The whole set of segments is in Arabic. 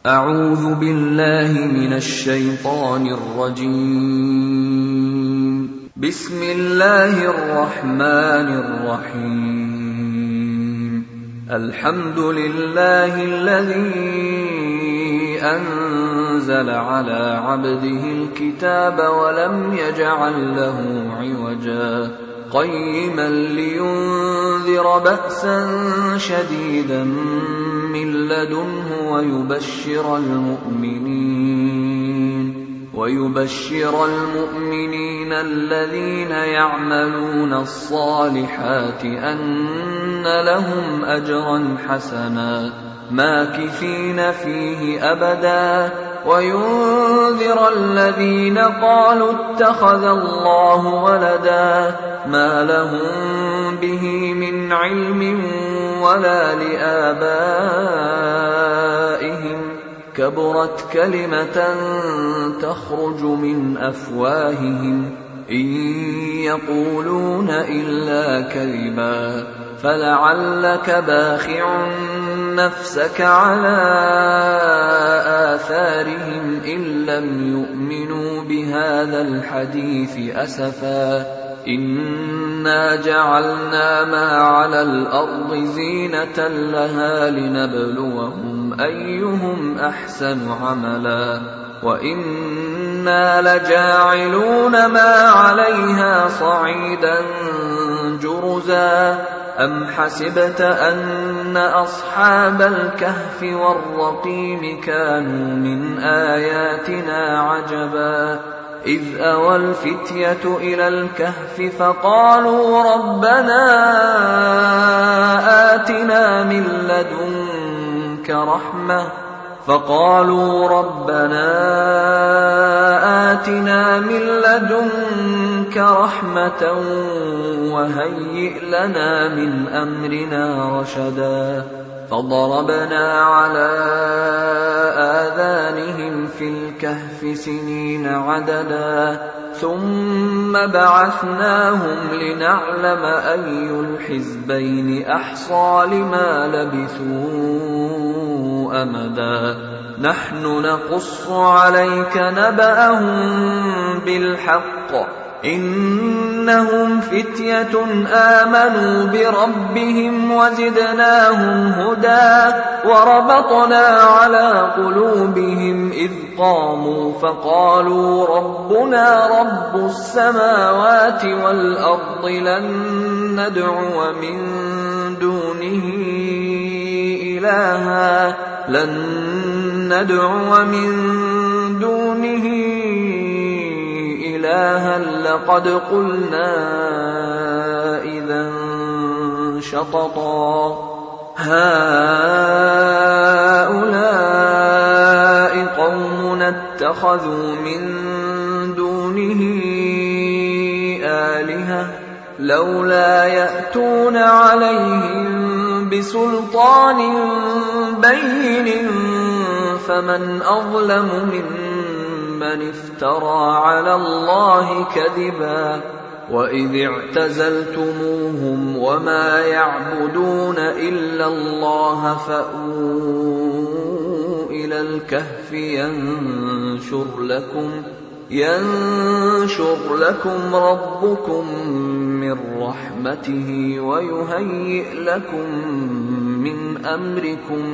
أعوذ بالله من الشيطان الرجيم. بسم الله الرحمن الرحيم. الحمد لله الذي أنزل على عبده الكتاب ولم يجعل له عوجا قيما لينذر بأسا شديدا من لدنه ويبشر المؤمنين الذين يعملون الصالحات أن لهم أجرا حسنا ماكثين فيه أبدا وينذر الذين قالوا اتخذ الله ولدا ما لهم به من علم ولا لآبائهم كبرت كلمة تخرج من أفواههم إن يقولون إلا كذبا فلعلك باخع نفسك على آثارهم إن لم يؤمنوا بهذا الحديث أسفا إنا جعلنا ما على الأرض زينة لها لنبلوهم أيهم أحسن عملا وإنا لجاعلون ما عليها صعيدا جرزا أم حسبت أن أصحاب الكهف والرقيم كانوا من آياتنا عجبا إذ أوى الفتية إلى الكهف فقالوا ربنا آتنا من لدنك رحمة وهيئ لنا من أمرنا رشدا فضربنا على آذانهم في الكهف سنين عددا ثم بعثناهم لنعلم أي الحزبين أحصى لما لبثوا أمدا نحن نقص عليك نبأهم بالحق إنهم فتية آمنوا بربهم وزدناهم هدى وربطنا على قلوبهم إذ قاموا فقالوا ربنا رب السماوات والأرض لن ندعو من دونه إلها لقد قلنا إذا شططا هؤلاء قوم اتخذوا من دونه آلهة لولا يأتون عليهم بسلطان بين فمن أظلم ممن افترى على الله كذبا وإذ اعتزلتموهم وما يعبدون إلا الله فأووا إلى الكهف ينشر لكم ربكم من رحمته ويهيئ لكم من أمركم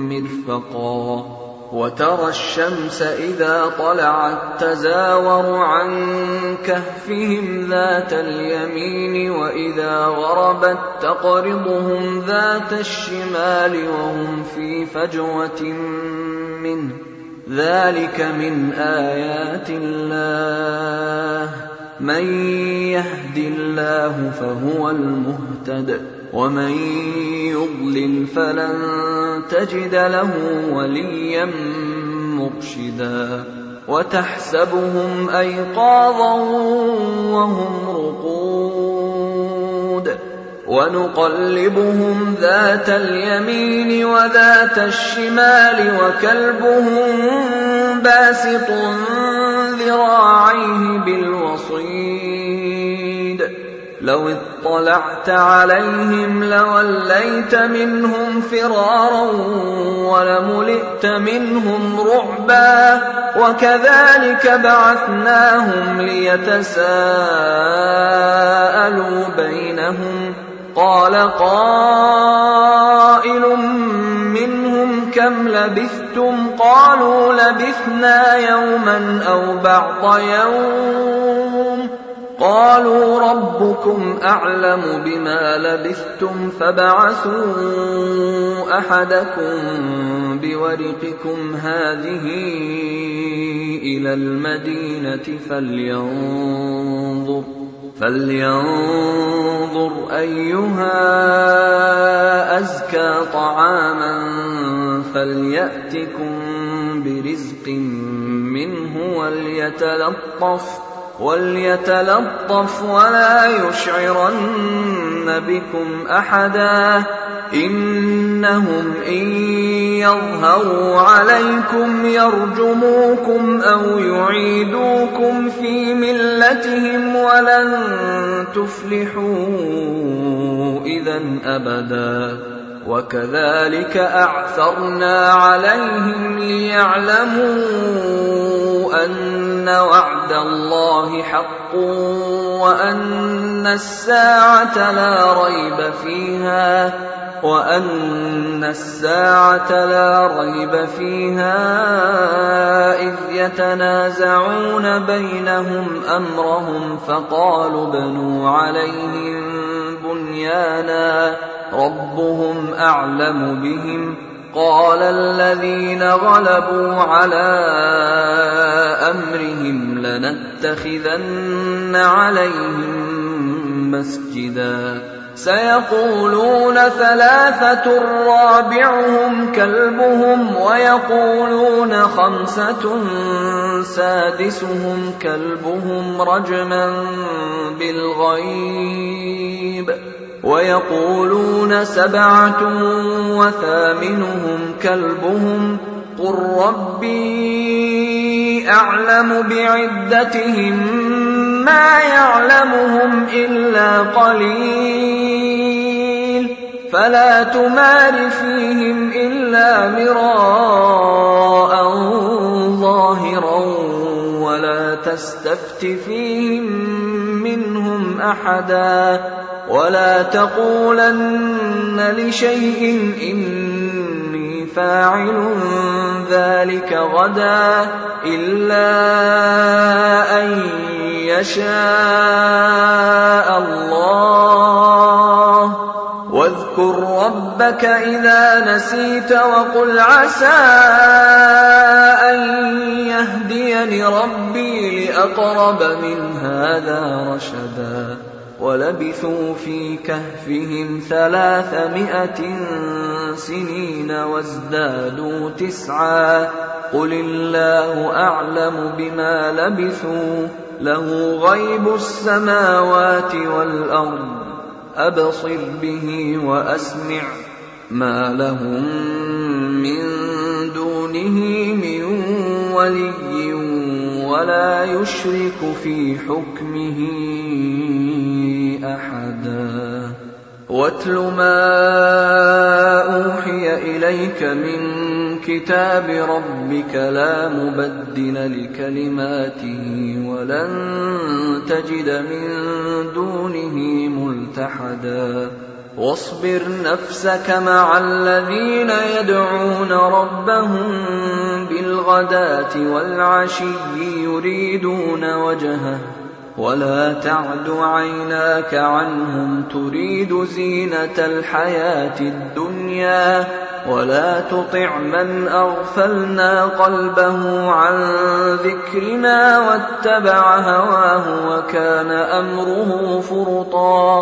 مرفقا وترى الشمس إذا طلعت تزاور عن كهفهم ذات اليمين وإذا غربت تقرضهم ذات الشمال وهم في فجوة منه ذلك من آيات الله من يهد الله فهو المهتد ومن يضلل فلن تجد له وليا مرشدا وتحسبهم أيقاظا وهم رقود ونقلبهم ذات اليمين وذات الشمال وكلبهم باسط ذراعيه بالوصيد لو اطلعت عليهم لوليت منهم فرارا ولملئت منهم رعبا وكذلك بعثناهم ليتساءلوا بينهم قال قائل منهم كم لبثتم قالوا لبثنا يوما أو بعض يوم قالوا ربكم أعلم بما لبثتم فابعثوا أحدكم بورقكم هذه إلى المدينة فلينظر أيها أزكى طعاما فليأتكم برزق منه وليتلطف ولا يشعرن بكم أحدا إنهم إن يظهروا عليكم يرجموكم أو يعيدوكم في ملتهم ولن تفلحوا إذا أبدا وكذلك أعثرنا عليهم ليعلموا أن وعد الله حق وأن الساعة لا ريب فيها إذ يتنازعون بينهم أمرهم فقالوا ابنوا عليهم بنيانا ربهم أعلم بهم قال الذين غلبوا على أمرهم لنتخذن عليهم مسجدا سيقولون ثلاثة رابعهم كلبهم ويقولون خمسة سادسهم كلبهم رجما بالغيب ويقولون سبعة وثامنهم كلبهم قل ربي أعلم بعدتهم ما يعلمهم إلا قليل فلا تمار فيهم إلا مراء ظاهرا ولا تستفت فيهم منهم أحدا ولا تقولن لشيء إني فاعل ذلك غدا إلا أن يشاء الله واذكر ربك إذا نسيت وقل عسى أن يهديني ربي لأقرب من هذا رشدا ولبثوا في كهفهم 300 سنين وازدادوا 9 قل الله أعلم بما لبثوا له غيب السماوات والأرض أبصر به وأسمع ما لهم من دونه من ولي ولا يشرك في حكمه أحدا واتل ما أوحي إليك من كتاب ربك لا مبدل لكلماته ولن تجد من دونه ملتحدا واصبر نفسك مع الذين يدعون ربهم بالغداة والعشي يريدون وجهه ولا تعد عيناك عنهم تريد زينة الحياة الدنيا ولا تطع من أغفلنا قلبه عن ذكرنا واتبع هواه وكان أمره فرطا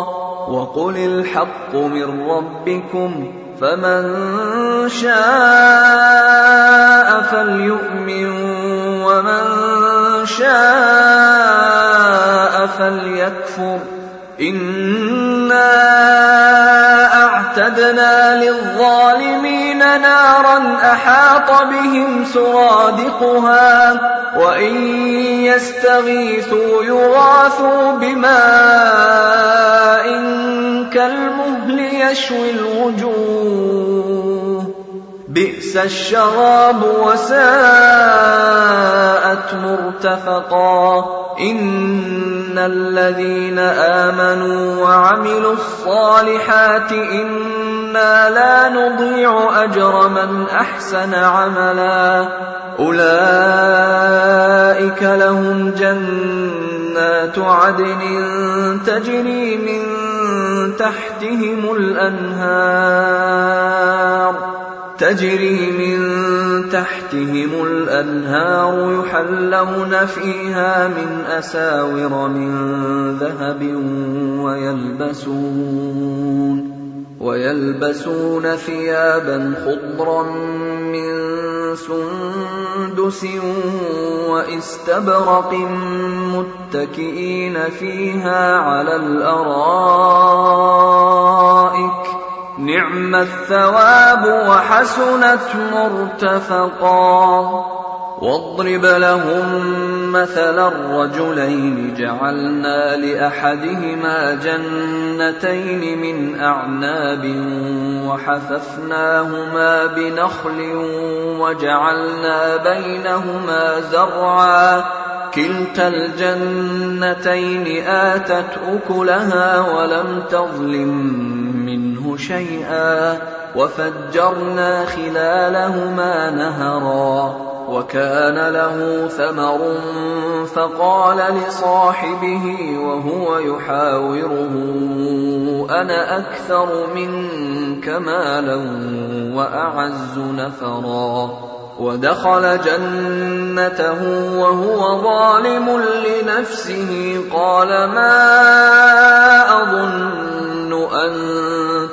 وقل الحق من ربكم فمن شاء فليؤمن ومن شاء فليكفر إنا وأعتدنا للظالمين نارا أحاط بهم سرادقها وإن يستغيثوا يغاثوا بماء كالمهل يشوي الوجوه بئس الشراب وساءت مرتفقا إن الذين آمنوا وعملوا الصالحات إنا لا نضيع أجر من أحسن عملا أولئك لهم جنات عدن تجري من تحتهم الأنهار يحلون فيها من أساور من ذهب ويلبسون ثيابا خضرا من سندس واستبرق متكئين فيها على الأرائك نعم الثواب وحسنت مرتفقا واضرب لهم مثلا الرجلين جعلنا لأحدهما جنتين من أعناب وحففناهما بنخل وجعلنا بينهما زرعا كلتا الجنتين آتت أكلها ولم تظلم منه شيئا وفجرنا خلالهما نهرا وكان له ثمر فقال لصاحبه وهو يحاوره أنا أكثر منك مالا وأعز نفرا ودخل جنته وهو ظالم لنفسه قال ما أظن أن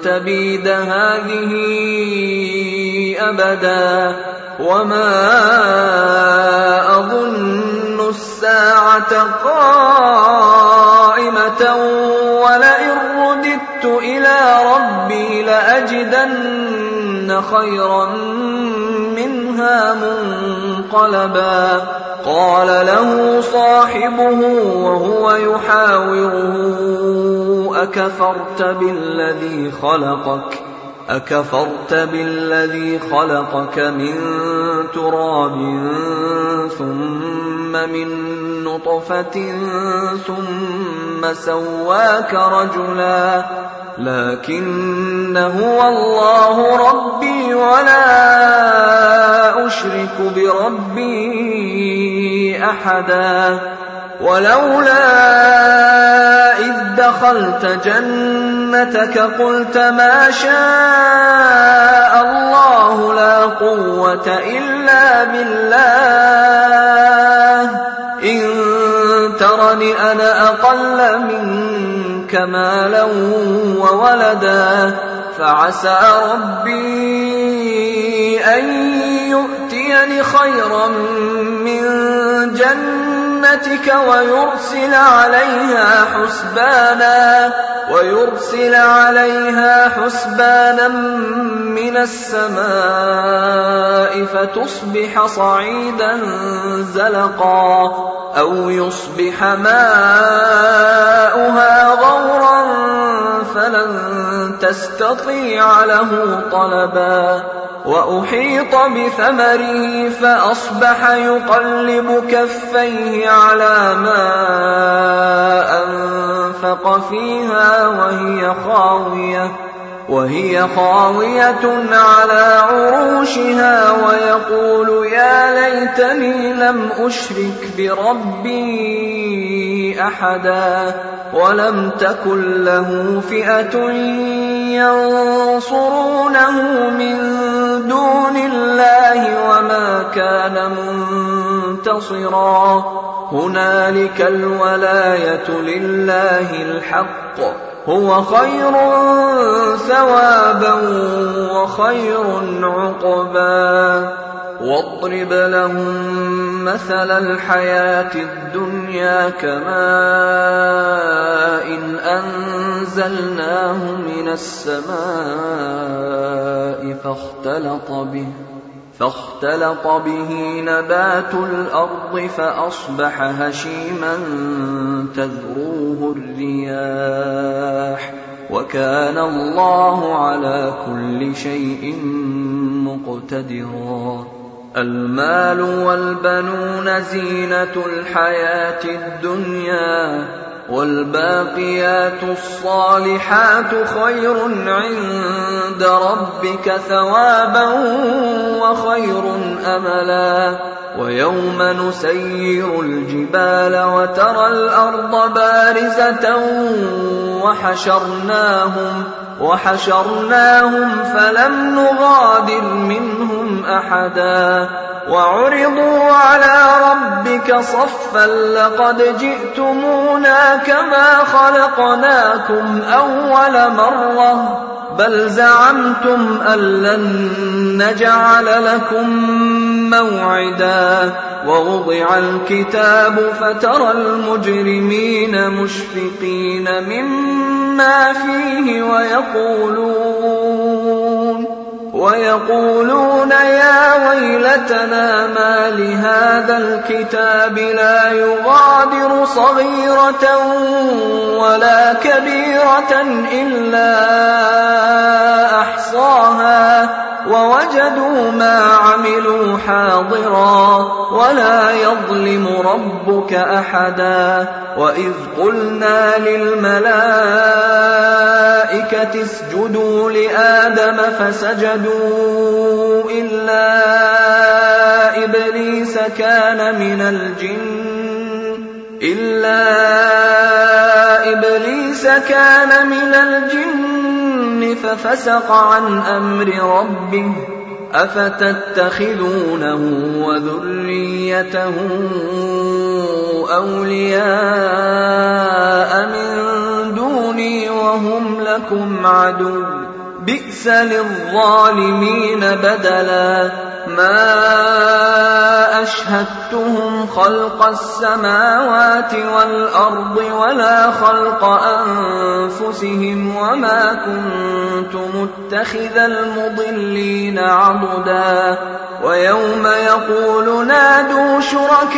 تبيد هذه أبدا وما أظن الساعة قائمة ولئن رددت إلى ربي لأجدن خيرا منها منقلبا قال له صاحبه وهو يحاوره أكفرت بالذي خلقك من تراب ثم من نطفة ثم سواك رجلا لكن هو الله ربي ولا أشرك بربي أحدا ولولا إذ دخلت جنتك قلت ما شاء الله لا قوة إلا بالله إن ترني أنا أقل منك مالا وولدا فعسى ربي أن يؤتيني خيرا من جنتك ويرسل عليها حسبانا من السماء فتصبح صعيدا زلقا أو يصبح ماؤها غورا فلن تستطيع له طلبا وأحيط بثمره فأصبح يقلب كفيه على ما أنفق فيها وهي خاوية على عروشها ويقول يا ليتني لم أشرك بربي أحدا ولم تكن له فئة ينصرونه من دون الله وما كان منتصرا هنالك الولاية لله الحق هو خير ثوابا وخير عقبا واضرب لهم مثل الحياة الدنيا كماء أنزلناه من السماء فاختلط به نبات الأرض فأصبح هشيما تذروه الرياح وكان الله على كل شيء مقتدرا. المال والبنون زينة الحياة الدنيا والباقيات الصالحات خير عند ربك ثوابا وخير أملا. ويوم نسير الجبال وترى الأرض بارزة وحشرناهم فلم نغادر منهم أحدا وعرضوا على ربك صفا لقد جئتمونا كما خلقناكم أول مرة بل زعمتم أن لن نجعل لكم موعدا. ووضع الكتاب فترى المجرمين مشفقين مما فيه ويقولون يا ويلتنا ما لهذا الكتاب لا يغادر صغيرة ولا كبيرة إلا أحصاها ووجدوا ما عملوا حاضرا ولا يظلم ربك أحدا. وإذ قلنا للملائكة اسجدوا لآدم فسجدوا إلا إبليس كان من الجن ففسق عن أمر ربه أفتتخذونه وذريته أولياء من دوني وهم لكم عدو بئس للظالمين بدلا. ما أشهدتهم خلق السماوات والأرض ولا خلق أنفسهم وما كنت متخذ المضلين عضدا. ويوم يقول نادوا شركائي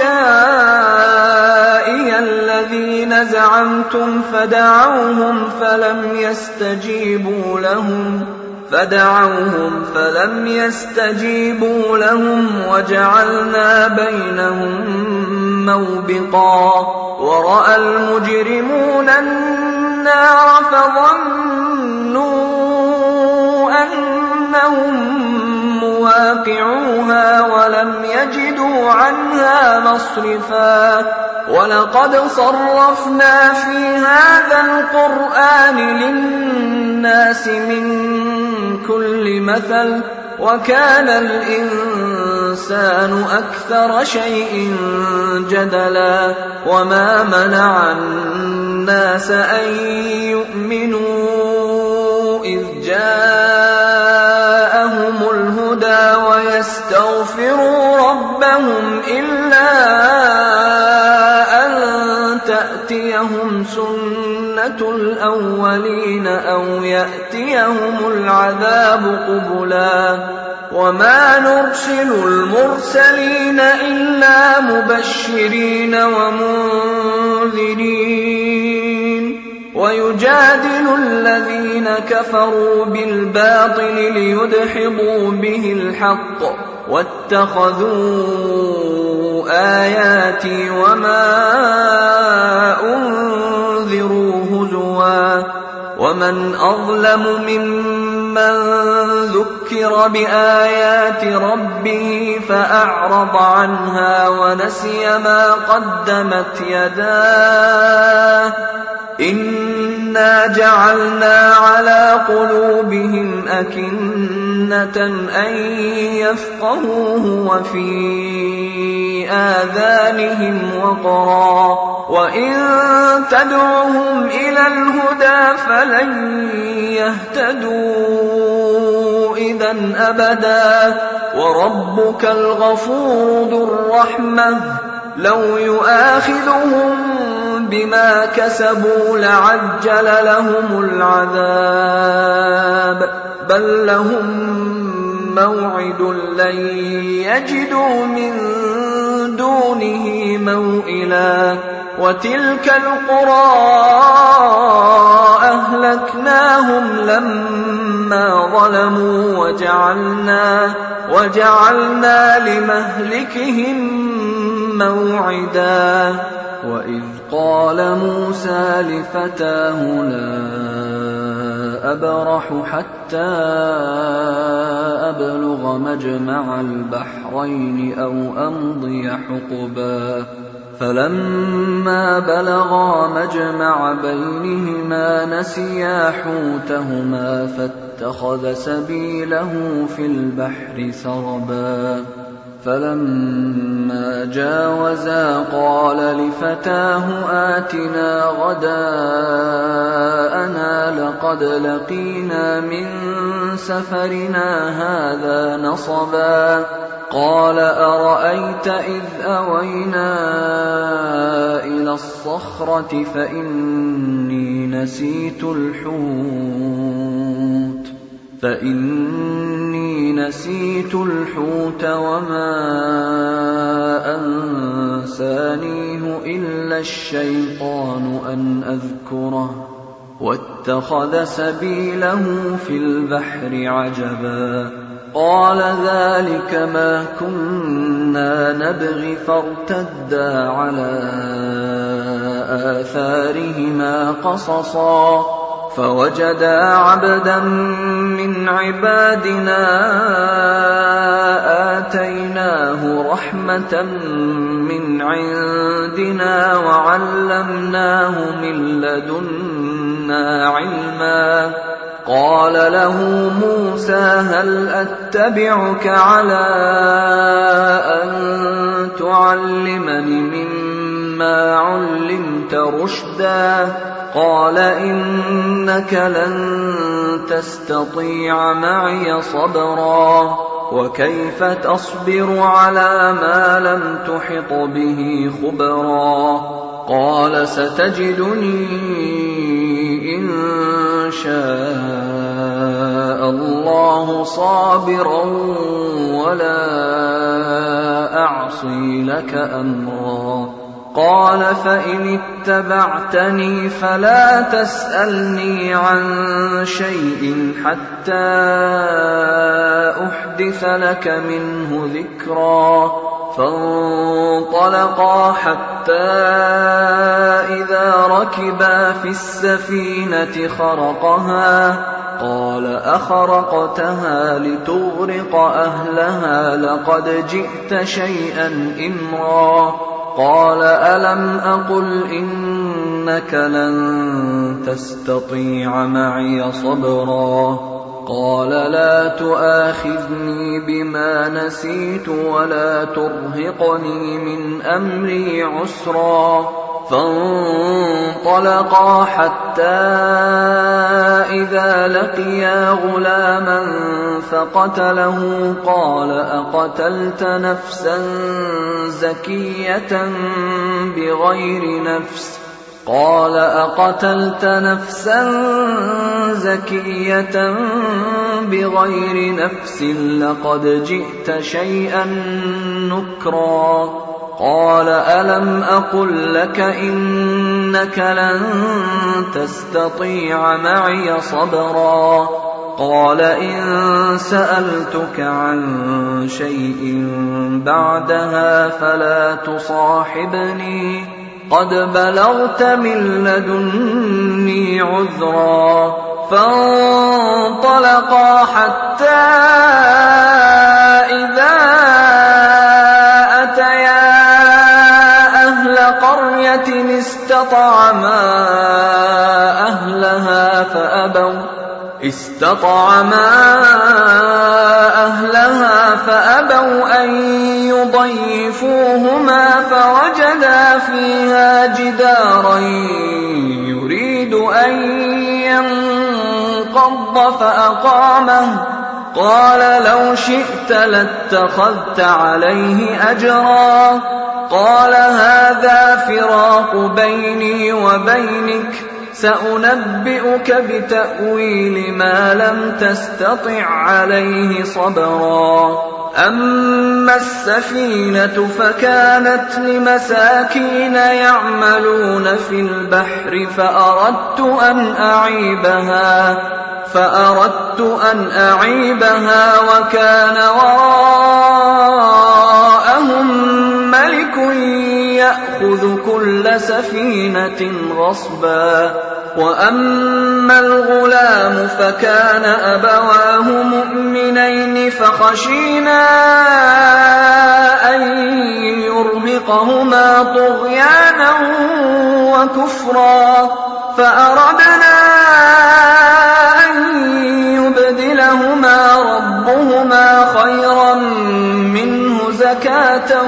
الذين زعمتم فدعوهم فلم يستجيبوا لهم وجعلنا بينهم موبقا. ورأى المجرمون النار فظنوا أنهم مواقعوها ولم يجدوا عنها مصرفا. ولقد صرفنا في هذا القرآن للناس من كل مثل وكان الإنسان أكثر شيء جدلا. وما منع الناس أن يؤمنوا إذ جاءهم الهدى ويستغفروا ربهم إلا أن تأتيهم سنة الأولين أو يأتيهم العذاب قبلا. وما نرسل المرسلين إلا مبشرين ومنذرين ويجادل الذين كفروا بالباطل ليدحضوا به الحق واتخذوا آياتي وما أنذروا هزوا. ومن أظلم ممن ذكر بآيات ربه فأعرض عنها ونسي ما قدمت يداه إنا جعلنا على قلوبهم أكنة أن يفقهوه وفي آذانهم وقرا وإن تدعوهم إلى الهدى فلن يهتدوا إذا أبدا وربك الغفور ذو الرحمة لو يؤاخذهم بما كسبوا لعجل لهم العذاب بل لهم موعد لن يجدوا من دونه موئلا وتلك القرى أهلكناهم لما ظلموا وجعلنا لمهلكهم موعدا وإذ قال موسى لفتاه لا أبرح حتى أبلغ مجمع البحرين أو أمضي حقبا فلما بلغا مجمع بينهما نسيا حوتهما فاتخذ سبيله في البحر سربا فلما جاوزا قال لفتاه آتنا غداءنا لقد لقينا من سفرنا هذا نصبا قال أرأيت إذ أوينا إلى الصخرة فإني نسيت الحوت وما أنسانيه إلا الشيطان أن أذكره واتخذ سبيله في البحر عجبا قال ذلك ما كنا نبغي فارتدا على آثارهما قصصا فوجدا عبدا من عبادنا آتيناه رحمة من عندنا وعلمناه من لدنا علما قال له موسى هل أتبعك على أن تعلمني مما علمت رشدا قال إنك لن تستطيع معي صبرا وكيف تصبر على ما لم تحط به خبرا قال ستجدني إن شاء الله صابرا ولا أعصي لك أمرا قال فإن اتبعتني فلا تسألني عن شيء حتى أحدث لك منه ذكرا فانطلقا حتى إذا ركبا في السفينة خرقها قال أخرقتها لتغرق أهلها لقد جئت شيئا إمرا قال ألم أقل إنك لن تستطيع معي صبرا قال لا تؤاخذني بما نسيت ولا ترهقني من أمري عسرا فانطلقا حتى إذا لقيا غلاما فقتله قال أقتلت نفسا زكية بغير نفس قال أقتلت نفسا زكية بغير نفس لقد جئت شيئا نكرا قال ألم أقل لك إنك لن تستطيع معي صبرا قال إن سألتك عن شيء بعدها فلا تصاحبني قد بلغت من لدني عذرا فانطلقا حتى إذا أتيا أهل قرية استطعما أهلها فأبوا أن يضيفوهما فوجدا فيها جدارا يريد أن ينقض قال لو شئت لاتخذت عليه أجرا قال هذا فراق بيني وبينك سأنبئك بتأويل ما لم تستطع عليه صبرا أما السفينة فكانت لمساكين يعملون في البحر فأردت أن أعيبها وكان وراءهم ملك يأخذ كل سفينة غصبا وأما الغلام فكان أبواه مؤمنين فخشينا أن يرهقهما طغيانا وكفرا فأردنا أن يبدلهما ربهما خيرا منه زكاة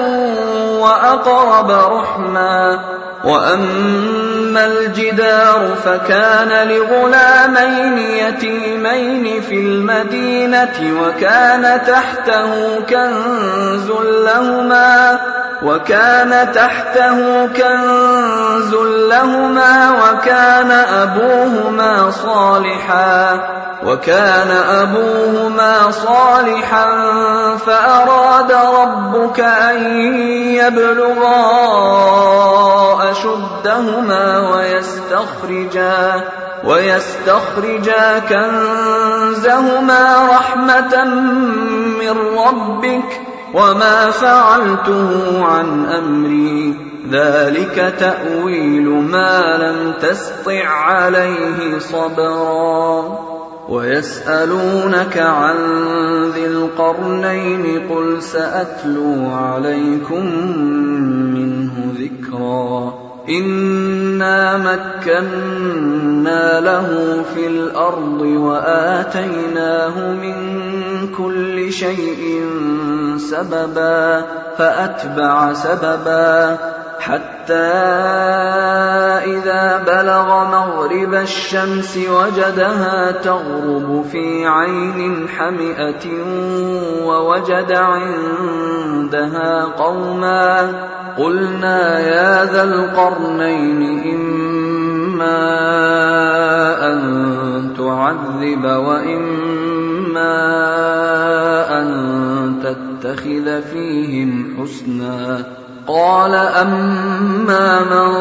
وأقرب رحما وأما الجدار فكان لغلامين يتيمين في المدينة وكان تحته كنز لهما وكان أبوهما صالحا فأراد ربك أن يبلغا أشدهما ويستخرجا كنزهما رحمة من ربك وما فعلته عن أمري ذلك تأويل ما لم تسطع عليه صبرا ويسألونك عن ذي القرنين قل سأتلو عليكم منه ذكرا إنا مكنا له في الأرض وآتيناه من كل شيء سببا فأتبع سببا حتى إذا بلغ مغرب الشمس وجدها تغرب في عين حمئة ووجد عندها قوما قلنا يا ذا القرنين إما أن تعذب وإما أن تتخذ فيهم حسنا قال أما من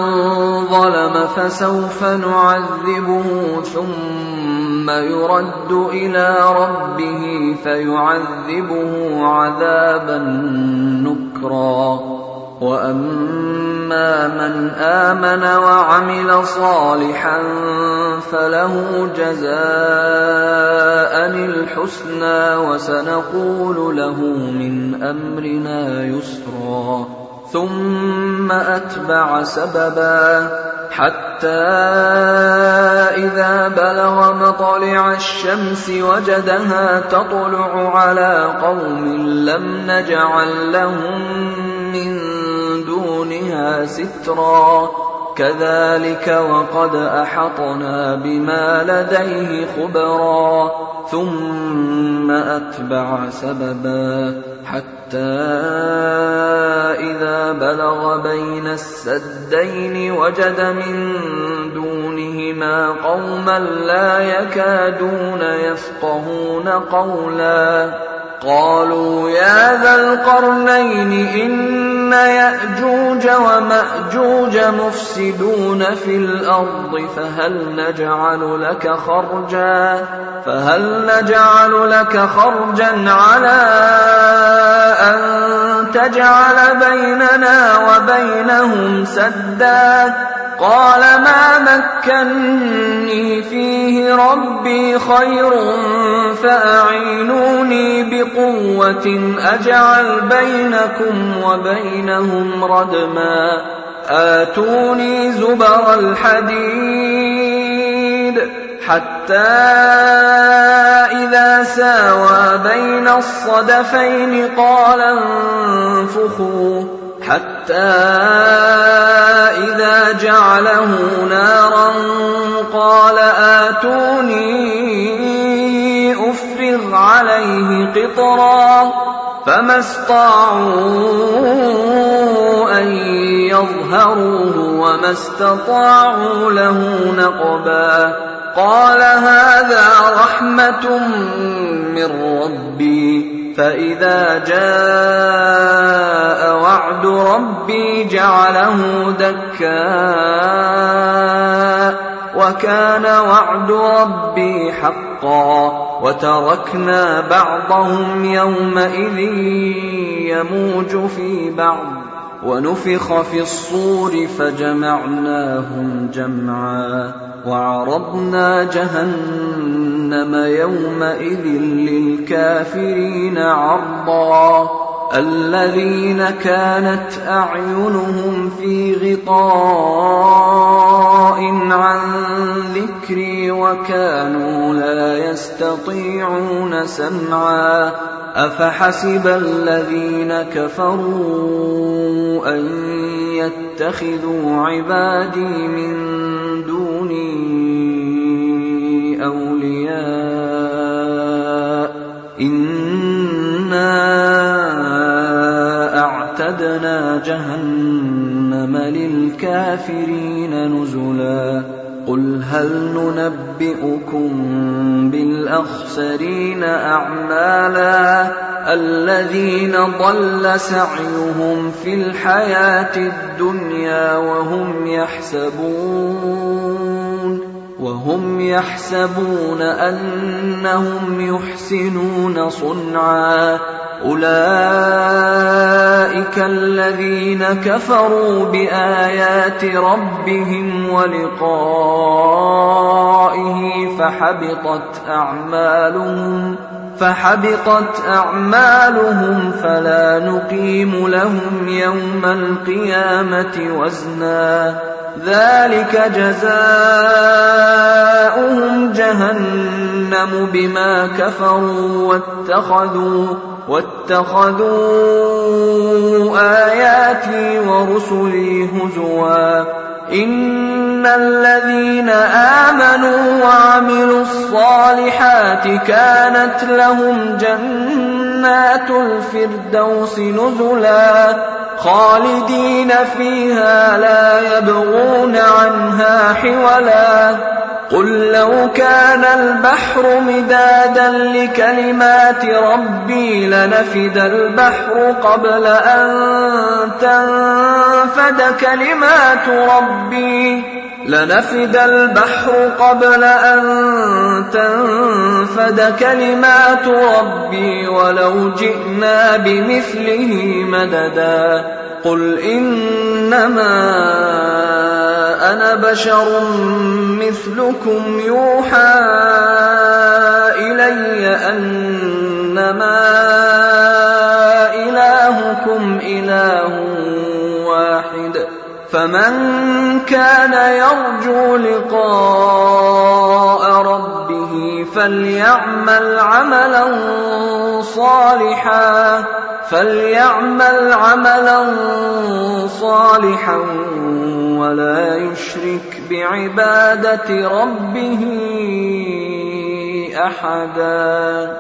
ظلم فسوف نعذبه ثم يرد إلى ربه فيعذبه عذابا نكرا وأما من آمن وعمل صالحا فله جزاء الحسنى وسنقول له من أمرنا يسرا ثم أتبع سببا حتى إذا بلغ مطلع الشمس وجدها تطلع على قوم لم نجعل لهم من دونها سترا كذلك وقد أحطنا بما لديه خبرا ثم أتبع سببا حتى إذا بلغ بين السدين وجد من دونهما قوما لا يكادون يفقهون قولا قالوا يا ذا القرنين إن يأجوج ومأجوج مفسدون في الأرض فهل نجعل لك خرجا على أن تجعل بيننا وبينهم سدا قال ما مكني فيه ربي خير فأعينوني بقوة أجعل بينكم وبينهم ردما آتوني زبر الحديد حتى إذا ساوى بين الصدفين قال انفخوا حتى إذا جعله نارا قال آتوني أفرغ ففرغ عليه قطرا فما استطاعوا أن يظهروه وما استطاعوا له نقبا قال هذا رحمة من ربي فإذا جاء وعد ربي جعله دكاء وكان وعد ربي حقا وتركنا بعضهم يومئذ يموج في بعض ونفخ في الصور فجمعناهم جمعا وعرضنا جهنم يومئذ للكافرين عرضا الذين كانت أعينهم في غطاء عن ذكري وكانوا لا يستطيعون سمعا أفحسب الذين كفروا أن يتخذوا عبادي من دوني أولياء إنا أعتدنا جهنم للكافرين نزلا قل هل ننبئكم بالأخسرين أعمالا الذين ضل سعيهم في الحياة الدنيا وهم يحسبون أنهم يحسنون صنعا أولئك الذين كفروا بآيات ربهم ولقائه فحبطت أعمالهم فلا نقيم لهم يوم القيامة وزنا ذلك جزاؤهم جهنم بما كفروا واتخذوا آياتي ورسلي هزوا إن الذين آمنوا وعملوا الصالحات كانت لهم جنات الفردوس نزلا خالدين فيها لا يبغون عنها حولا قل لو كان البحر مدادا لكلمات ربي لنفد البحر قبل أن تنفد كلمات ربي ولو جئنا بمثله مددا قل إنما أنا بشر مثلكم يوحى إلي أنما إلهكم إله واحد فمن كان يرجو لقاء ربه فليعمل عملا صالحا ولا يشرك بعبادة ربه أحدا.